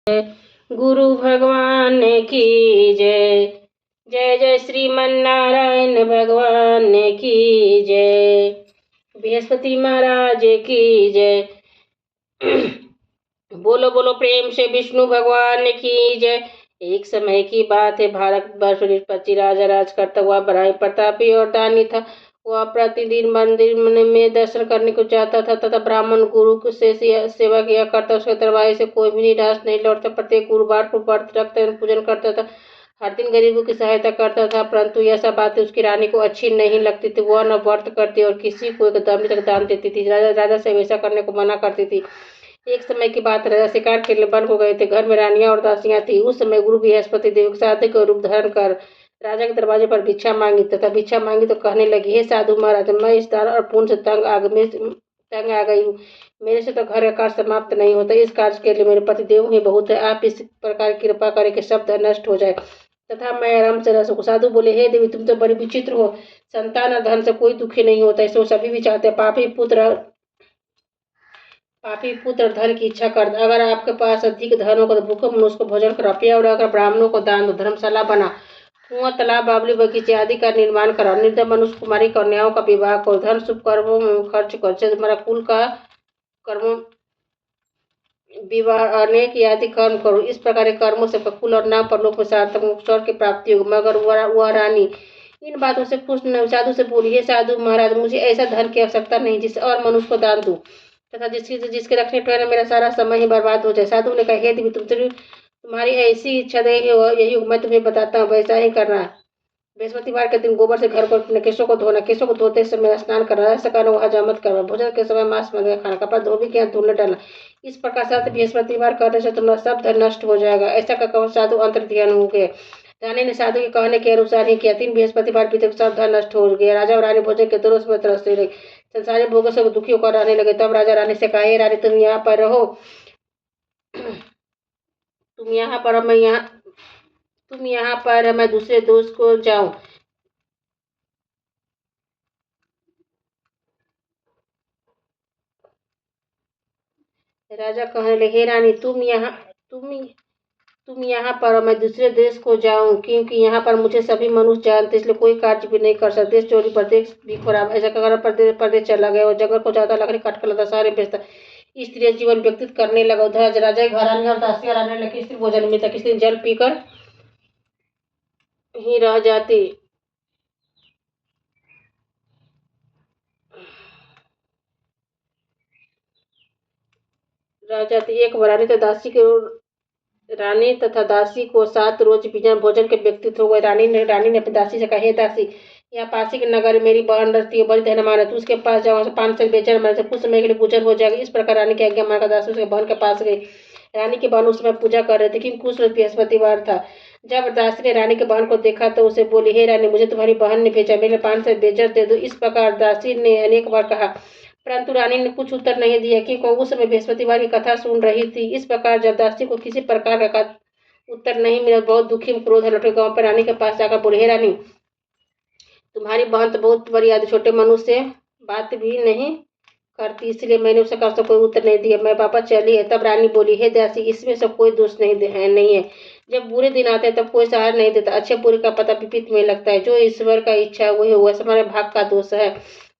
गुरु भगवान की जय। जय जय श्रीमन्नारायण भगवान की जय। बृहस्पति महाराज की जय। बोलो प्रेम से विष्णु भगवान की जय। एक समय की बात है, भारतवर्ष पति राजा राज करता हुआ बड़ा प्रतापी और दानी था। वह प्रतिदिन मंदिर में दर्शन करने को जाता था तथा ब्राह्मण गुरु से सेवा किया करता। उसके दरबार से कोई भी निराश नहीं लौटता। प्रत्येक गुरुवार को व्रत रखता, पूजन करता था, हर दिन गरीबों की सहायता करता था। परंतु यह सब बातें उसकी रानी को अच्छी नहीं लगती थी। वह न व्रत करती और किसी को एक दम तक दान देती थी। राजा से वैसा करने को मना करती थी। एक समय की बात, राजा शिकार के लिए वन को गए थे। घर में रानियां और दासियां थी। उस समय गुरु बृहस्पति देव साधु रूप धारण कर राजा के दरवाजे पर भिक्षा मांगी तो कहने लगी, हे साधु महाराज, मैं इस दान और पुण्य से तंग आ गई हूँ। मेरे से तो घर का कार्य समाप्त नहीं होता। इस कार्य के लिए मेरे पति देव ही बहुत है। आप इस प्रकार कृपा करें कि शब्द नष्ट हो जाए तथा मैं आराम से रह सकूं। साधु बोले, हे देवी, तुम तो बड़ी विचित्र हो। संतान और धन से कोई दुखी नहीं होता, इसको सभी भी चाहते हैं। पापी पुत्र धन की इच्छा कर। अगर आपके पास अधिक धन होगा तो भूखे मनुष्य को भोजन करो, पिया और अगर ब्राह्मणों को दान दो, धर्मशाला बना, कुआं, तालाब, बावली, बगीचे आदि का निर्माण कराओ, निर्धन मनुष्य कुमारी कन्याओं का विवाह करो, धन शुभ कर्मों में खर्च करो, तुम्हारा कुल का कर्मों विवाह अनेक आदि कर्म करो। इस प्रकार के कर्मों से कुल और नाम पर लोक में सार्थक मोक्ष की प्राप्ति होगी। मगर वह रानी इन बातों से खुश न। साधु से बोली, हे साधु महाराज, मुझे ऐसा धन की आवश्यकता नहीं जिससे और मनुष्य को दान दूं तथा जिसके रखने पर मेरा सारा समय ही बर्बाद हो जाए। साधु ने कहा, हे देवी, तुम्हारी ऐसी इच्छा यही मैं तुम्हें बताता हूँ, वैसा ही करना। बृहस्पतिवार के दिन गोबर से घर को अपने केशों को धोना, केशों को धोते समय स्नान करना, ऐसा करना वह हजामत करना, भोजन के समय मांस मदिरा खाना, कपड़ा धोबी के हाथ धुलने डालना। इस प्रकार से बृहस्पतिवार करने से तुम्हारा सब धन नष्ट हो जाएगा। ऐसा कहकर साधु अंतर ध्यान हो गए। रानी ने साधु के कहने के अनुसार ही किया। 3 बृहस्पतिवार बीते, सब धन नष्ट हो गया। राजा और रानी भोजन के दोनों में तरसते रहे, संसारी भोगों से दुखी होकर रहने लगे। तब राजा रानी से कहा, हे रानी, तुम यहाँ पर रहो, तुम यहाँ पर मैं दूसरे देश को जाऊं। राजा कहने लगे, हे रानी, तुम यहाँ पर, मैं दूसरे देश को जाऊं, क्योंकि यहाँ पर मुझे सभी मनुष्य जानते, इसलिए कोई कार्य भी नहीं कर सकते। देश चोरी, प्रदेश भी खराब। ऐसा कर प्रदेश चला गया और जंगल को ज्यादा लकड़ी काट कर लाता, सारे बेचता, स्त्री जीवन व्यतीत करने लगा। उधर राजा घरानी और दासियां रहने लगी। स्त्री भोजन मिलता, किसी दिन जल पीकर ही रह जाती। एक रानी तो रानी तथा दासी को 7 रोज बिना भोजन के व्यतीत हो गए। रानी ने अपनी दासी से कहा, हे दासी, यहाँ पासी के नगर मेरी बहन रहती है, बड़ी धनवान है, तू उसके पास जाओ, पान से बेचकर मेरे से कुछ समय के लिए गुजर हो जाएगा। इस प्रकार रानी की आज्ञा मानकर दासी उसके बहन के पास गई। रानी की बहन उस समय पूजा कर रही थी, क्योंकि उस रोज बृहस्पतिवार था। जब दासी ने रानी की बहन को देखा तो उसे बोली, हे रानी, मुझे तुम्हारी बहन ने भेजा, मेरे 5 से बेचर दे दो। इस प्रकार दासी ने अनेक बार कहा, परंतु रानी ने कुछ उत्तर नहीं दिया, क्योंकि उस समय बृहस्पतिवार की कथा सुन रही थी। इस प्रकार जब दासी को किसी प्रकार का उत्तर नहीं मिला, बहुत दुखी क्रोध लौटे गांव पर रानी के पास जाकर बोले, हे रानी, तुम्हारी बहन तो बहुत बड़ी आदि छोटे मनुष्य से बात भी नहीं करती, इसलिए मैंने उसे कहा कोई उत्तर नहीं दिया, मैं वापस चली है। तब रानी बोली, हे दासी, इसमें सब कोई दोष नहीं है। जब बुरे दिन आते हैं तब कोई सहारा नहीं देता। अच्छे बुरे का पता विपरीत में लगता है। जो ईश्वर का इच्छा वही हुआ, हमारे भाग का दोष है।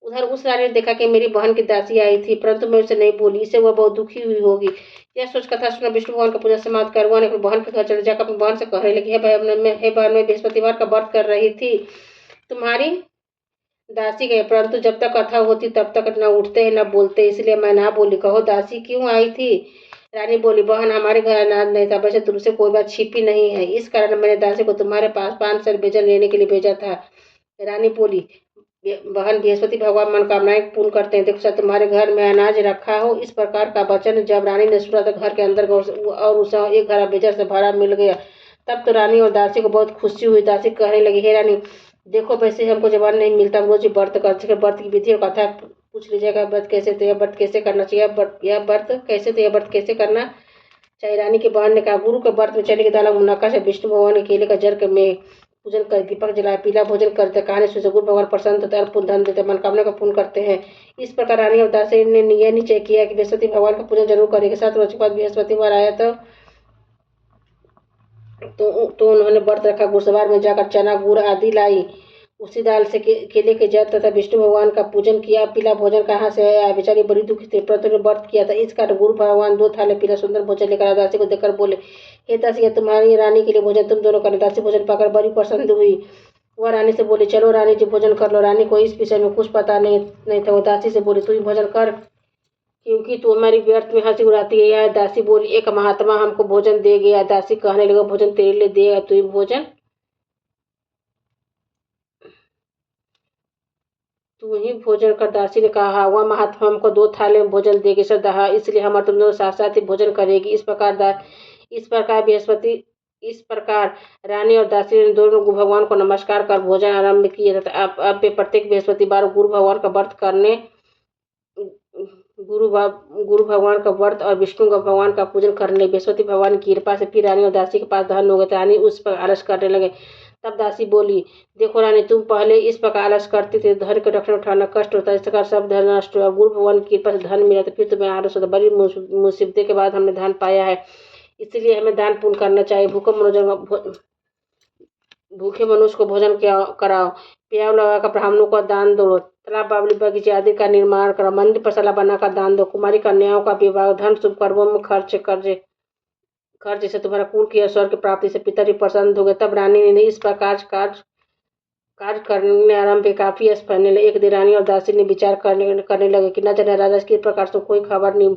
उधर उस रानी ने देखा कि मेरी बहन की दासी आई थी, परंतु मैं उसे नहीं बोली, इससे वह बहुत दुखी हुई होगी। यह सोच कथा सुना विष्णु भगवान का पूजा समाप्त कर वह अपनी बहन के घर चले जाकर अपनी बहन से कहने लगी, हे बहन, मैं बृहस्पतिवार का व्रत कर रही थी, तुम्हारी दासी गए, परंतु जब तक कथा होती तब तक न उठते हैं न बोलते, इसलिए मैं ना बोली। कहो दासी क्यों आई थी? रानी बोली, बहन, हमारे घर अनाज नहीं था, वैसे तुमसे कोई बात छिपी नहीं है, इस कारण मैंने दासी को तुम्हारे पास 5 सर बेचन लेने के लिए भेजा था। रानी बोली, बहन, बृहस्पति भगवान मनोकामनाएं पूर्ण करते हैं, देखो तुम्हारे घर में अनाज रखा हो। इस प्रकार का वचन जब रानी ने सुना तो घर के अंदर और उसे एक घर बेजर से भरा मिल गया। तब तो रानी और दासी को बहुत खुशी हुई। दासी कहने लगी, हे रानी, देखो, वैसे हमको जवान नहीं मिलता, हम रोज व्रत करते, व्रत की विधि और कथा पूछ लीजिएगा। व्रत कैसे थे, व्रत कैसे करना चाहिए, यह व्रत कैसे थे, व्रत कैसे करना चाहिए। रानी की बहन ने कहा, गुरु के व्रत में चने की दाल, मुनक्का से विष्णु भगवान के केले का जर में पूजन कर दीपक जलाए, पीला भोजन करते, कहानी से गुरु भगवान प्रसन्न होते, अल्प धन देते, मनोकामना का पूर्ण करते हैं। इस प्रकार रानी और दासी ने यह निश्चय किया कि बृहस्पति भगवान का पूजन जरूर करेंगे। 7 रोज के बाद बृहस्पतिवार आया तो तो उन्होंने व्रत रखा। घुड़सवार में जाकर चना गुड़ आदि लाई। उसी दाल से केले के जल तथा विष्णु भगवान का पूजन किया। पीला भोजन कहाँ से आया? बेचारी बड़ी दुखी थी, परंतु ने व्रत किया था। इस कारण गुरु भगवान 2 थाले पीला सुंदर भोजन लेकर दासी को देकर बोले, हे दासी, यह तुम्हारी रानी के लिए भोजन, तुम दोनों करना। दासी भोजन पाकर बड़ी प्रसन्न हुई। वह रानी से बोली, चलो रानी जी, भोजन कर लो। रानी को इस विषय में कुछ पता नहीं था। वो दासी से बोली, तू ही भोजन कर, क्योंकि तू हमारी व्यर्थ में हंसी उड़ाती है। यह दासी बोली, एक महात्मा हमको भोजन दे गया। दासी कहने लगा, भोजन तेरे लिए देगा, तू ही भोजन तू ही भोजन कर। दासी ने कहा, हाँ, वह महात्मा हमको 2 थाले में भोजन देगी श्रद्धा, इसलिए हम और तुम दोनों साथ साथ ही भोजन करेगी। इस प्रकार रानी और दासी ने दोनों गुरु भगवान को नमस्कार कर भोजन आरंभ किया तथा अब वे प्रत्येक बृहस्पतिवार गुरु भगवान का व्रत करने गुरु भगवान का व्रत और विष्णु का भगवान का पूजन करने लगे। बृहस्पति भगवान की कृपा से फिर रानी और दासी के पास धन हो गए। रानी उस पर आलस करने लगे। तब दासी बोली, देखो रानी, तुम पहले इस प्रकार आलस करती थी, धन के रक्षण उठाना कष्ट होता है, इस प्रकार सब धन नष्ट हुआ। गुरु भगवान की कृपा से धन मिला तो फिर तुम्हें आलस होता। बड़ी मुसीबतें के बाद हमने धन पाया है, इसलिए हमें दान पुण्य करना चाहिए। भूखे मनुष्य को भोजन कराओ, प्याव लगाकर ब्राह्मणों को दान दो, तालाब बावली बगीचे आदि का निर्माण करो, मंदिर पसला बनाकर दान दो, कुमारी कन्याओं का विवाह, धन शुभ कर्मों में खर्च से तुम्हारा कुल की स्वर्ग की प्राप्ति से पिता जी प्रसन्न हो गए। तब रानी ने इस प्रकार कार्य करने आरंभ काफी यश फैलने लगे। एक दिन रानी और दासी ने विचार करने लगे कि न जाने राजा किस प्रकार से कोई खबर नहीं।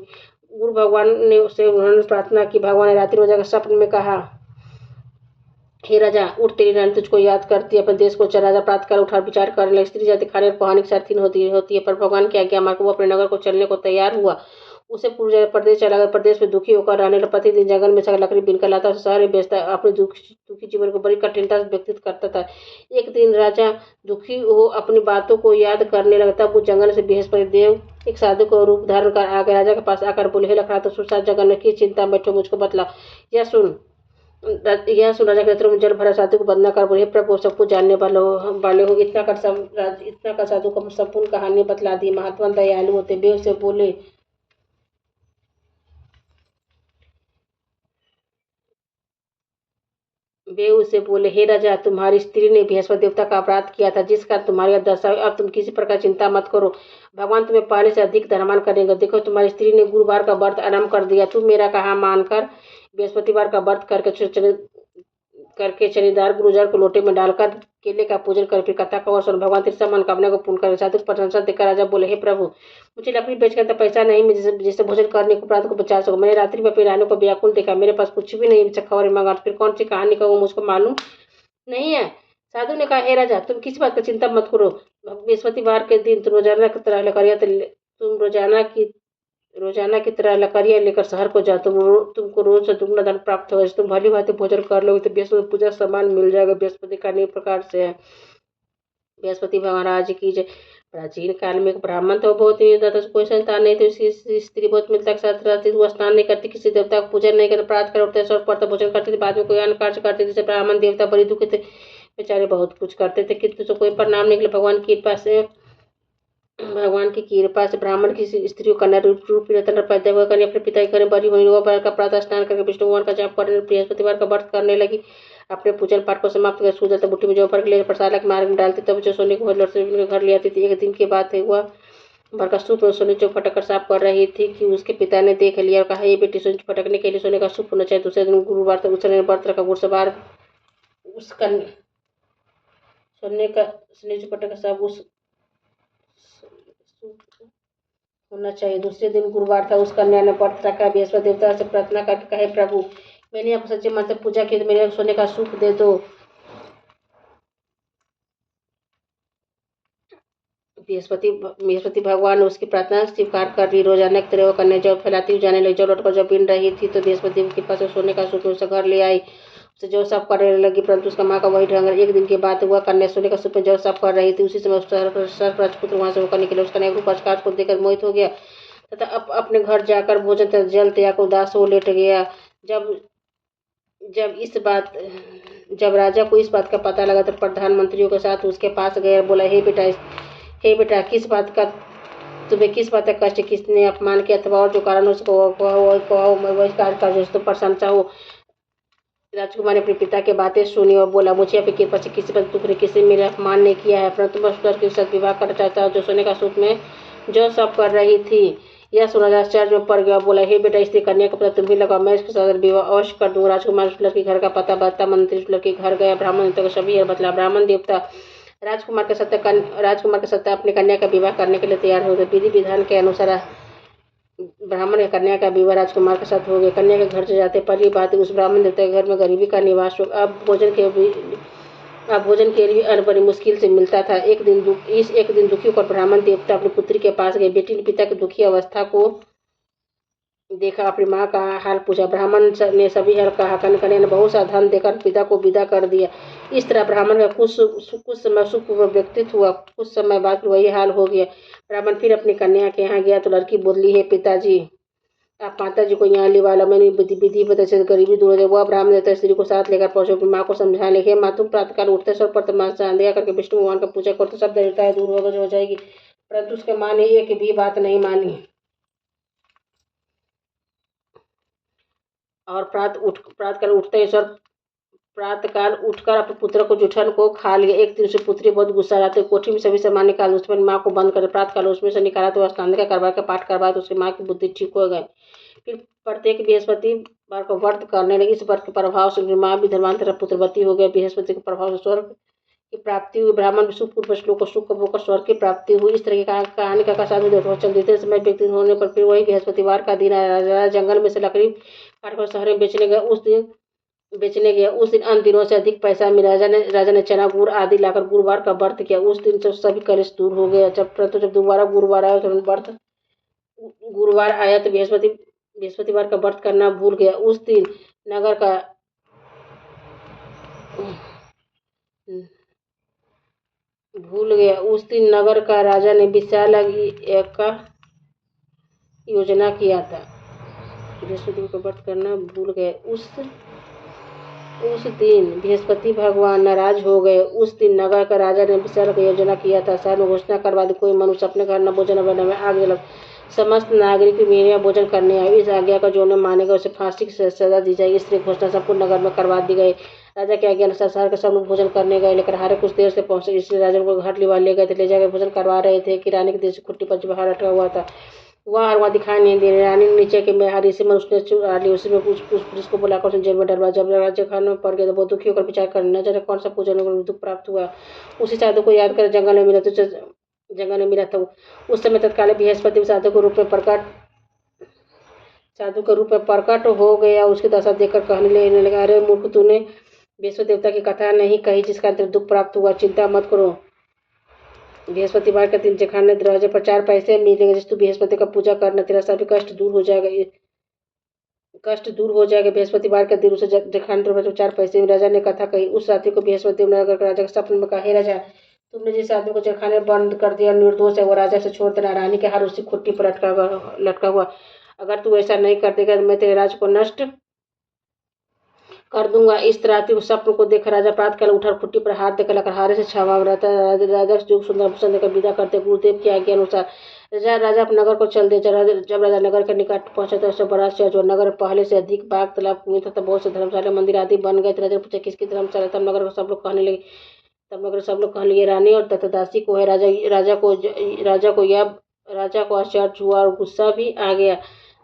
गुरु भगवान ने उन्होंने प्रार्थना की। भगवान ने रात्रि में जाकर स्वप्न में कहा, हे राजा, उठ, तेरी रानी तुझको याद करती है, अपने देश को चल। राजा प्रातः काल उठा विचार करने लगे। स्त्री जाति खाने और पहाने की सारथीन होती है, पर भगवान की आज्ञा मानकर वो अपने नगर को चलने को तैयार हुआ। उसे पूर्व प्रदेश चला गया। प्रदेश में दुखी होकर रहने लगा। प्रतिदिन जंगल में से लकड़ी बीनकर लाता, शहर में बेचता, अपने दुखी जीवन को बड़ी कठिनता से व्यतीत करता था। एक दिन राजा दुखी हो अपनी बातों को याद करने लगा। तब वो जंगल से बृहस्पति देव एक साधु को रूप धारण कर आ गए। राजा के पास आकर बोले, हे लखड़ा, तो सुरसात जंगल में की चिंता में बैठो, मुझको बतला। यह सुन राजा के नेत्रों में जल भरा। साधु को वंदना कर बोले, हे प्रभु, सब कुछ जानने वाले हो। इतना कर साधु को संपूर्ण कहानी बतला दी। महात्मा दयालु होते। वे उसे बोले, हे राजा, तुम्हारी स्त्री ने बृहस्पति देवता का अपराध किया था, जिस कारण तुम्हारी दशा। अब तुम किसी प्रकार चिंता मत करो, भगवान तुम्हें पहले से अधिक धनवान करेंगे। देखो, तुम्हारी स्त्री ने गुरुवार का व्रत आरंभ कर दिया। तुम मेरा कहा मानकर बृहस्पतिवार का व्रत करके चनेदार गुरुजर को लोटे में डालकर केले का पूजन कर, फिर कथा का वर्षण, भगवान तेरी सब मनोकामना को पूर्ण करे। साधु प्रशंसा देकर राजा बोले, हे प्रभु, मुझे लकड़ी बेचकर तो पैसा नहीं मिले जिससे भोजन करने को प्रांत को बचा सको। मैंने रात्रि में अपनी रानी को व्याकुल देखा, मेरे पास कुछ भी नहीं खबर मांगा, फिर कौन सी कहानी का वो मुझको मालूम नहीं है। साधु ने कहा, हे राजा, तुम किसी बात का चिंता मत करो। बृहस्पतिवार के दिन तुम रोजाना की तरह लकड़ियाँ लेकर शहर को जाओ। तुमको रोज से दुगना धन प्राप्त होगा। तुम भली भांति भोजन कर लोगे तो बृहस्पति पूजा सामान मिल जाएगा। बृहस्पति का अनेक प्रकार से है। बृहस्पति महाराज की जय। प्राचीन काल में एक ब्राह्मण था, बहुत ही था, कोई संतान नहीं थी। उसकी स्त्री बहुत मिलता के साथ रहती थी। वो स्नान नहीं करती, किसी देवता को पूजन नहीं करती, प्रातः कर उठते, स्वर्ग पढ़ते, भोजन करती थी, बाद में कोई अन्य कार्य करते थे। ब्राह्मण देवता बड़ी दुखी थे, बेचारे बहुत कुछ करते थे, किंतु तो कोई परिणाम निकले। भगवान की कृपा से ब्राह्मण की स्त्री को कन्या रूपी रतन पैदा हुआ। कन्या अपने पिता के घर बड़ी हुई। वह का प्रातः स्नान करके विष्णु भगवान का जाप करने, बृहस्पतिवार का व्रत करने लगी। अपने पूजन पाठ को समाप्त कर सूर्य बुट्टी में जौ भर के प्रसाद के मार्ग में डालती, तब जो सोने को लड़के घर ले आती थी। एक दिन की बात है, वह भर का सूप सोने जो फटक साफ कर रही थी कि उसके पिता ने देख लिया और कहा, ये बेटी सोने फटकने के लिए सोने का सूप होना चाहिए। दूसरे दिन गुरुवार तक उसने व्रत रखा। गुरुवार उसका सोने जो फटक सब उस होना चाहिए। दूसरे दिन गुरुवार था। उस कन्या ने व्रत रखा। बृहस्पति देवता से प्रार्थना करके कहे, प्रभु, मैंने आपको सच्चे मन से पूजा की तो मेरे सोने का सूप दे दो। बृहस्पति भगवान ने उसकी प्रार्थना स्वीकार कर ली। रोजाना की तरह वो कन्या जब फैलाती हुई जाने लगी। जब लौटकर जब बिन रही थी तो बृहस्पति के पास सोने का सूप उसे घर ले आई। उसे जौ साफ करने लगी, परंतु उसका माँ का वही ढंग। एक दिन के बाद वह कन्या सोने का सूप में जौ साफ कर रही थी। उसी समय सर्प राजपुत्र वहां से होकर निकले। उस कन्या को प्रकाश को देखकर मोहित हो गया तथा अपने घर जाकर भोजन जल त्याग उदास हो लेट गया। जब राजा को इस बात का पता लगा तो प्रधानमंत्रियों के साथ उसके पास गया, बोला, हे बेटा, तुम्हें किस बात का कष्ट, किसने अपमान किया अथवा और जो कारण उसको वही कार्य कर जो तुम प्रशंसा हो। राजकुमार ने अपने पिता की बातें सुनी और बोला, मुझे आपकी कृपा से किसी पर दुख नहीं, किसी मेरा अपमान नहीं किया है, परंतु मैं उस लड़की के साथ विवाह करना चाहता हूँ जो सोने का सूत में जो सब कर रही थी। यह सुना आश्चर्य में पड़ गया, बोला, हे बेटा, स्त्री कन्या का पता तुम भी लगाओ, मैं इसके साथ विवाह अवश्य कर दूंगा। राजकुमार उस लड़की घर का पता बताता, मंत्री उस लड़की घर गया, ब्राह्मण देवता को सभी बतला। ब्राह्मण देवता राजकुमार के सत्य अपनी कन्या का विवाह करने के लिए तैयार हो गए। विधि विधान के अनुसार ब्राह्मण कन्या का विवाह राजकुमार के साथ हो गया। कन्या के घर से जाते पहली बात उस ब्राह्मण देवता के घर में गरीबी का निवास हो। अब भोजन के लिए अन्न बड़ी मुश्किल से मिलता था। एक दिन दुखी होकर ब्राह्मण देवता अपनी पुत्री के पास गए। बेटी ने पिता की दुखी अवस्था को देखा, अपनी माँ का हाल पूछा। ब्राह्मण ने सभी हाल कहा। कन्या ने बहुत सा धन देकर पिता को विदा कर दिया। इस तरह ब्राह्मण का कुछ समय सुखपूर्वक व्यक्तित्व हुआ। कुछ समय बाद वही हाल हो गया। ब्राह्मण फिर अपनी कन्या के यहाँ गया तो लड़की बोली, है पिताजी, आप माता जी को यहाँ ले वाला, मैंने विधि पता से गरीबी दूर हो जाए। वह ब्राह्मण देवता स्त्री को साथ लेकर पहुंचे, अपनी माँ को समझा लिखे, माँ तुम प्रातःकाल उठते सर पर संध्या करके विष्णु भगवान का पूजा करते, सब दरिद्रताएं दूर हो जाएगी। परंतु उसके माँ ने एक भी बात नहीं मानी और प्रातःकाल उठकर अपने पुत्र को जुठन को खा लिया। एक दिन उसे पुत्री बहुत गुस्सा आते, कोठी में सभी सामान निकाल उसमें माँ को बंद कर प्रातःकाल उसमें से निकाला तो स्नान का करवा के पाठ करवा तो उसकी माँ की बुद्धि ठीक हो गई। फिर प्रत्येक बृहस्पतिवार को व्रत करने लगे। इस व्रत के प्रभाव से माँ भी धर्मांतर पुत्रवती हो गई। बृहस्पति के प्रभाव से स्वर्ग की प्राप्ति हुई। ब्राह्मण विष्णुपूर्व श्लोक को सुख होकर स्वर्ग की प्राप्ति हुई। इस तरह की कहानी का साधु देवता चल देते समय व्यक्ति होने पर फिर वही बृहस्पतिवार का दिन राजा जंगल में से लकड़ी काटकर शहर में बेचने गया। उस दिन अन्य दिनों से अधिक पैसा मिला। राजा ने चना गुड़ आदि लाकर गुरुवार का व्रत किया। उस दिन से सभी कलेश दूर हो गया। जब दोबारा गुरुवार आया तो बृहस्पतिवार का व्रत करना भूल गया। उस दिन नगर का राजा ने विशाल का योजना किया था। बृहस्पतिवार का व्रत करना भूल गए। उस दिन बृहस्पति भगवान नाराज हो गए। उस दिन नगर का राजा ने विशाल की योजना किया था। शहर में घोषणा करवा दी, कोई मनुष्य अपने घर न भोजन बनाने में आग जला। समस्त नागरिक मेरे यहाँ भोजन करने आए। इस आज्ञा का जो न मानेगा उसे फांसी की सजा दी जाएगी। इसलिए घोषणा संपूर्ण नगर में करवा दी गई। राजा के आज्ञा अनुसार शहर के सब लोग भोजन करने गए, लेकिन हारे कुछ देर से पहुंचे, इसलिए राजा को घर लिवा ले गए थे। ले जाकर भोजन करवा रहे थे कि रानी के देश खुट्टी पर बाहर अटका हुआ था। वह दिखाई नहीं दे रही। रानी ने नीचे के में हरी से उसने चुरा ली। उसी में पुलिस को बुलाकर उसने जेल में डलवा। जब राज्य खाने में पड़ गया तो बहुत दुखी होकर विचार करने न जाने कौन सा पूजन दुख प्राप्त हुआ। उसी साधु को याद कर जंगल में मिला था। उस समय तत्काल बृहस्पति साधु के रूप में प्रकट हो गया। उसकी दशा देखकर कहने लगा, अरे मूर्ख, तूने बृहस्पति देवता की कथा नहीं कही जिसका तेरे दुख प्राप्त हुआ। चिंता मत करो, बृहस्पतिवार के दिन जखाने दरवाजे पर 4 पैसे मिलेंगे। जिस तू बृहस्पति का पूजा करना, तेरा सभी कष्ट दूर हो जाएगा। बृहस्पतिवार के दिन उसे जखाने दरवाजे पर 4 पैसे में राजा ने कथा कही। उस रात्रि को बृहस्पति नगर के राजा के सपने में कहा, हे राजा, तुमने जिस आदमी को जखाने बंद कर दिया निर्दोष है, वो राजा से छोड़ देना। रानी के हार उसी खुट्टी पर लटका हुआ। अगर तू ऐसा नहीं कर देगा तो मैं तेरे राज्य को नष्ट कर दूंगा। इस रात्रि उस स्वप्न को देखकर राजा प्रातःकाल उठा, खुट्टी पर हाथ देकर लकड़हारे से छावा रहता। राजा जो सुंदर भूषण देकर विदा करते। गुरुदेव की आज्ञा अनुसार राजा अपने नगर को चल दे। जब राजा नगर के निकट पहुंचा तो उससे बड़ा शहर जो नगर पहले से अधिक बाग तालाब कुएं तथा बहुत से धर्मशाला मंदिर आदि बन गए थे। राजा पूछा, किसकी धर्मशाला? तब नगर सब लोग कहने लगे रानी और तथा दासी को है। राजा को आश्चर्य हुआ और गुस्सा भी आ गया।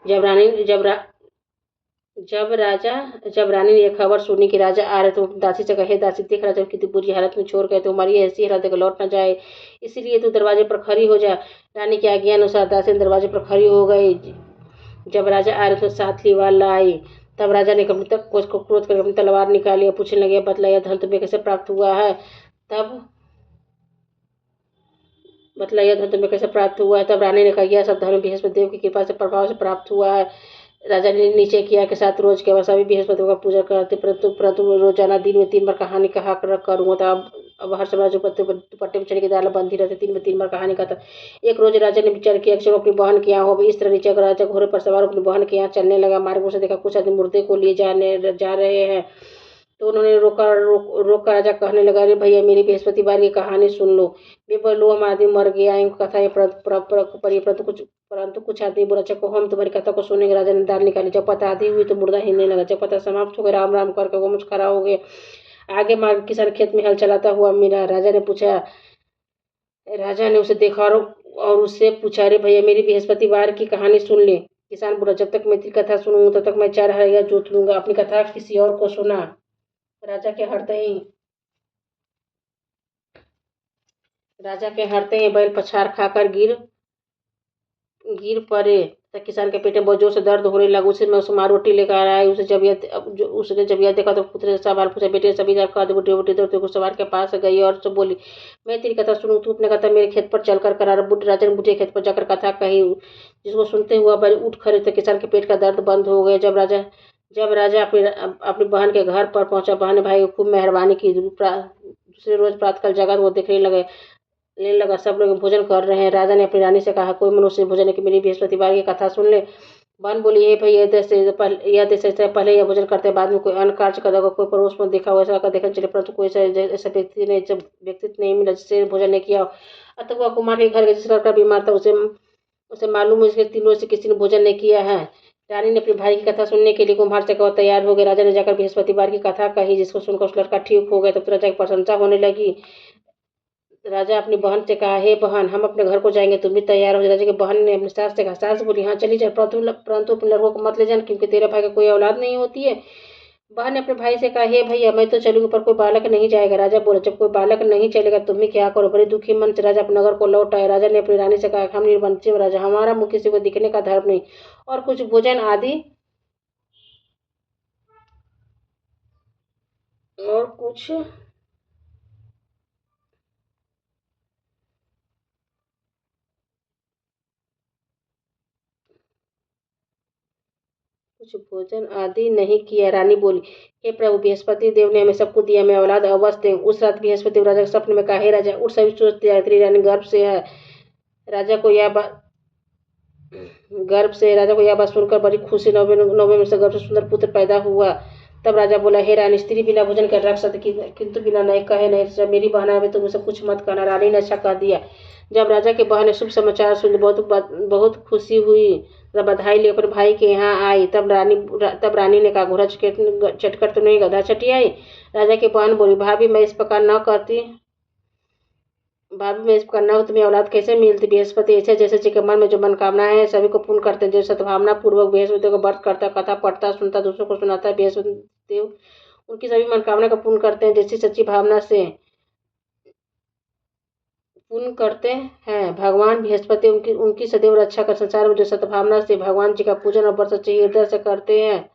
जब रानी ने यह खबर सुनी कि राजा आ रहे तो दासी से कहे, दासी, देख राजा कितनी बुरी हालत में छोड़ गए, तो हमारी ऐसी हालत देकर लौट न जाए, इसीलिए तू दरवाजे पर खड़ी हो जा। रानी की आज्ञा अनुसार दासी दरवाजे पर खड़ी हो गई। जब राजा आ रहे तो 7 लीवार लाई। तब राजा ने क्रोध कर अपनी तलवार निकाली और पूछने लगे, बतला यह धन तुम्हें कैसे प्राप्त हुआ है? तब रानी ने कहा, यह सब धन बृहस्पति देव की कृपा से प्रभाव से प्राप्त हुआ है। राजा ने नीचे किया के साथ रोज के सभी बृहस्पति का पूजा करते, परंतु रोजाना दिन में 3 बार कहानी कहा करूँगा। तो अब हर समय जो पट्टे में चढ़ के दाल बंधी रहते, 3 बार कहानी कहता। एक रोज राजा ने विचार किया कि चलो अपनी बहन के यहाँ हो। इस तरह नीचे राजा घोड़े पर सवार अपनी बहन के यहाँ चलने लगा। मार्गों से देखा कुछ आदमी मुर्दे को लिए जा रहे हैं। तो उन्होंने रोक कर राजा कहने लगा, अरे भैया मेरी बृहस्पतिवार की कहानी सुन लो। वे बोले, लो हम आदमी मर गया, इनको कथा है परंतु कुछ आदमी बोला, चको हम तुम्हारी कथा को सुनेंगे। राजा ने दाल निकाली, जब पता आधी हुई तो मुर्दा हिलने लगा, जब पता समाप्त हो गया राम राम करके वो मुझ खड़ा हो गया। आगे मार किसान खेत में हल चलाता हुआ मिला। राजा ने उसे देखा और उससे पूछा, अरे भैया मेरी बृहस्पतिवार की कहानी सुन ले। किसान बोला, जब तक मैं तेरी कथा सुनूंगा तब तक मैं 4 हरिया जोत लूंगा, अपनी कथा किसी और को सुना। राजा के हरते ही बैल पछाड़ खाकर गिर पड़े तब किसान के पेट में बहुत जोर से दर्द होने लगा। उसे मार रोटी लेकर आया। उसने जब यह देखा तो पुत्र से सवाल पूछा, बेटे सभी कर दे। बुढ़ी दौड़ते सवार के पास गई और सब बोली, मैं तेरी कथा सुनूं, तू अपने कथा मेरे खेत पर चलकर करा। राजा ने बुढ़े खेत पर जाकर कथा कही, जिसको सुनते हुआ बैल उठ खड़े थे। किसान के पेट का दर्द बंद हो गया। जब राजा अपनी बहन के घर पर पहुंचा, बहन ने भाई को खूब मेहरबानी की। दूसरे रोज प्रातःकाल जगा तो वो देखने लेने लगा, सब लोग भोजन कर रहे हैं। राजा ने अपनी रानी से कहा, कोई मनुष्य भोजन की मेरी बृहस्पतिवार की कथा सुन ले। बहन बोली, हे भाई यह देश से पहले यह भोजन करते बाद में कोई अन्य कार्य करेगा, कोई पड़ोस में देखा वैसा का देखने चले, परंतु कोई ऐसा व्यक्ति नहीं मिला जिससे भोजन नहीं किया। अतः वह कुमार के घर जिस लड़का बीमार था उसे मालूम है इसके तीनों से किसी ने भोजन नहीं किया है। रानी ने अपने भाई की कथा सुनने के लिए कुम्हार से कहा, तैयार हो गए। राजा ने जाकर बृहस्पतिवार की कथा कही, जिसको सुनकर उस लड़का ठीक हो गया। तब तो राजा की प्रशंसा होने लगी। राजा अपनी बहन से कहा, हे बहन हम अपने घर को जाएंगे, तुम भी तैयार हो जाओ। राजा की बहन ने अपनी सास से कहा। सास बोली, हाँ चली जाए, परंतु अपने लड़कों को मत ले जाना, क्योंकि तेरे भाई का कोई औलाद नहीं होती है। बहन ने अपने भाई से कहा, हे भैया मैं तो चलूंगी पर कोई बालक नहीं जाएगा। राजा बोले, जब कोई बालक नहीं चलेगा तुम ही क्या करो। बड़े दुखी मन से राजा अपने नगर को लौट आए। राजा ने अपनी रानी से कहा, हम निर्वंशी राजा, हमारा मुंह किसी को दिखने का धर्म नहीं, और कुछ भोजन आदि और कुछ भोजन आदि नहीं किया। रानी बोली, हे प्रभु बृहस्पति देव ने हमें सबको दिया, मैं औलाद अवश्य दें। उस रात बृहस्पति देव राजा के सपने में कहा, हे राजा उठ, सभी सोचते तेरी रानी गर्भ से है। राजा को यह बात राजा को यह बात सुनकर बड़ी खुशी, नौवे में से गर्भ से सुंदर पुत्र पैदा हुआ। तब राजा बोला, हे रानी स्त्री बिना भोजन कर रख सकती, किंतु बिना नहीं कहे नहीं। जब मेरी बहन आवे तो मुझसे कुछ मत कहना। रानी ने अच्छा कह दिया। जब राजा की बहन ने शुभ समाचार सुन बहुत खुशी हुई, तब बधाई लेकर अपने भाई के यहाँ आई। तब रानी ने कहा, घोड़ा चटकर तो नहीं गधा चटियाई। राजा की बहन बोली, भाभी मैं इस प्रकार न तुम्हें औलाद कैसे मिलती। बृहस्पति ऐसे जैसे जी के मन में जो मनोकामनाएं है सभी को पूर्ण करते हैं। जो सद्भावना पूर्वक बृहस्पति को व्रत करता, कथा पढ़ता, सुनता, दूसरों को सुनाता है, बृहस्पति देव उनकी सभी मनोकामना को पूर्ण करते हैं। जैसी सच्ची भावना से पूर्ण करते हैं, भगवान बृहस्पति उनकी सदैव रक्षा कर। संसार में जो सद्भावना से भगवान जी का पूजन और व्रत सच्चे हृदय से करते हैं,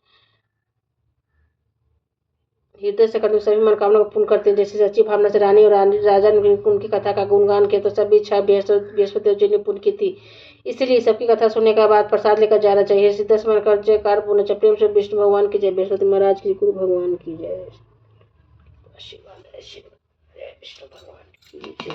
सभी मनोकामना को पूर्ण करते हैं। जैसे सच्ची भावना से रानी और राजा ने उनकी कथा का गुणगान किया तो सभी इच्छा बृहस्पति जी ने पूर्ण की थी। इसलिए सबकी कथा सुनने के बाद प्रसाद लेकर जाना चाहिए। सिद्धस मन कर जयकार पूर्ण प्रेम से विष्णु भगवान की जय, बृहस्पति महाराज की, गुरु भगवान की जय, विष्णु भगवान की जय।